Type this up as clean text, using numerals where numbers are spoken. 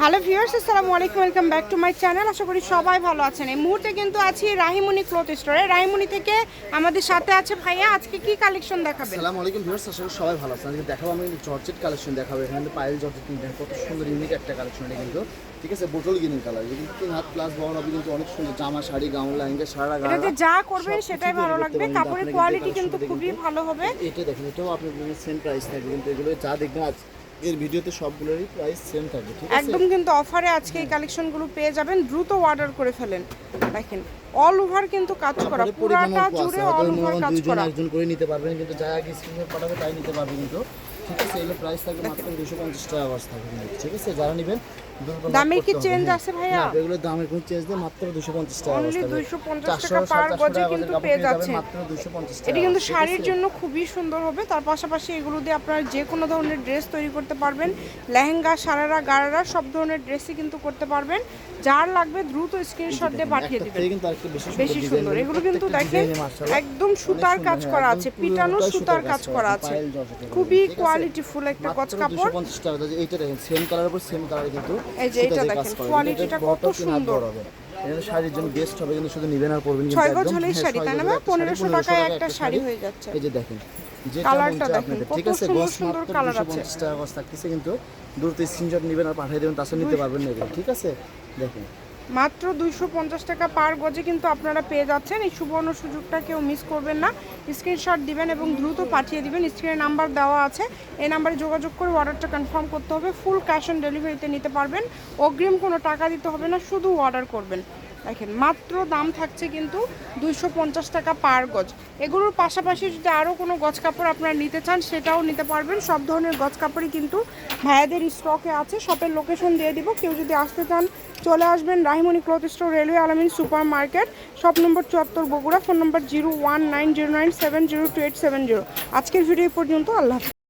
Hello viewers, আসসালামু আলাইকুম, welcome back to my channel. আশা করি সবাই ভালো আছেন। এই মুহূর্তে কিন্তু আছি রাহিমণি ক্লথ স্টোরে। রাহিমণি থেকে আমাদের সাথে আছে ভাইয়া। আজকে কি কালেকশন দেখাবেন? আসসালামু আলাইকুম ভিউয়ার্স, আশা করি সবাই ভালো আছেন। আজকে দেখাবো আমি জর্জেট কালেকশন দেখাবো। এখানে পাইল জর্জেট কিন্তু কত সুন্দর ইউনিক একটা কালেকশন এটা কিন্তু, ঠিক আছে, বোতল গ্রিন কালার কিন্তু 3 হাত প্লাস বহর হবে কিন্তু অনেক সুন্দর। জামা, শাড়ি, গাউন, লেহেঙ্গা, সারা গাড়া এটাতে যা করবেন সেটাই ভালো লাগবে। কাপড়ের কোয়ালিটি কিন্তু খুবই ভালো হবে। এটা দেখেন, এটাও আপনার সেম প্রাইস থাকবে কিন্তু এগুলো যা দেখবেন আজ এর ভিডিওতে সবগুলোরই প্রাইস সেম থাকবে, ঠিক আছে? একদম কিন্তু অফারে আজকে এই কালেকশনগুলো পেয়ে যাবেন। দ্রুত অর্ডার করে ফেলেন। দেখেন অল ওভার কিন্তু কাজ করা, পুরাটা জুড়ে অল ওভার কাজ করা। একজন করে নিতে পারবেন কিন্তু যা আগে স্ক্রিনশট পাঠাবে তাই নিতে পারবে কিন্তু, ঠিক আছে? এগুলো প্রাইস থাকবে মাত্র 250 টাকা গজ থাকবে, ঠিক আছে? যারা নেবেন দামে কি চেঞ্জ আছে ভাইয়া? এগুলো দামের কোনো চেঞ্জ নেই, মাত্র 250 টাকা গজ অনলি থাকবে। 250 টাকা পার গজে কিন্তু পেয়ে যাচ্ছেন। মাত্র 250 টাকা। এটা কিন্তু শাড়ির জন্য খুবই সুন্দর হবে। তার পাশাপাশি এগুলো দিয়ে আপনারা যে কোনো ধরনের ড্রেস তৈরি করতে পারবেন। লেহেঙ্গা, সারারা, গারারা সব ধরনের ড্রেসই কিন্তু করতে পারবেন। যার লাগবে দ্রুত স্ক্রিনশট দিয়ে পাঠিয়ে দিবেন। কিন্তু আরেকটু বেশি সুন্দর। এগুলো কিন্তু দেখেন একদম সুতার কাজ করা আছে, পিটানো সুতার কাজ করা আছে। খুবই কোয়ালিটিফুল একটা গজ কাপড়। 250 টাকা। এইটা দেখেন সেম কালারের উপর সেম কালার কিন্তু, এই যে এটা দেখেন কোয়ালিটিটা কত সুন্দর। এটা শাড়ির জন্য বেস্ট হবে কিন্তু, শুধু নিবেন আর পরবেন কিন্তু 6 গজ হলেই শাড়ি, তাই না? 1500 টাকায় একটা শাড়ি হয়ে যাচ্ছে। এই যে দেখেন কালারটা দেখেন ঠিক আছে, কত সুন্দর কালার আছে। 250 টাকা গজ থাকতেছে কিন্তু, দ্রুত স্ক্রিনশট নিবেন আর পাঠিয়ে দেবেন, তাছাড়া নিতে পারবেন না এগুলো, ঠিক আছে? দেখেন মাত্র 250 টাকা পার গজে কিন্তু আপনারা পেয়ে যাচ্ছেন। এই সুবর্ণ সুযোগটা কেউ মিস করবেন না। স্ক্রিনশট দিবেন এবং দ্রুত পাঠিয়ে দিবেন। স্ক্রিনে নাম্বার দেওয়া আছে, এই নাম্বারে যোগাযোগ করে অর্ডারটা কনফার্ম করতে হবে। ফুল ক্যাশ অন ডেলিভারিতে নিতে পারবেন, অগ্রিম কোনো টাকা দিতে হবে না, শুধু অর্ডার করবেন। দেখেন মাত্র দাম থাকছে কিন্তু 250 টাকা পার গজ। এগুলোর পাশাপাশি যদি আরও কোনো গজ কাপড় আপনারা নিতে চান সেটাও নিতে পারবেন। সব ধরনের গজ কাপড়ই কিন্তু ভাইয়াদের স্টকে আছে। শপের লোকেশন দিয়ে দিব, কেউ যদি আসতে চান চলে আসবেন রাহিমণি ক্লথ স্টোর, রেলওয়ে আলামিন super market, shop number 74 Bogura. Phone নম্বর 0190970280। আজকের ভিডিও পর্যন্ত। আল্লাহ হাফেজ।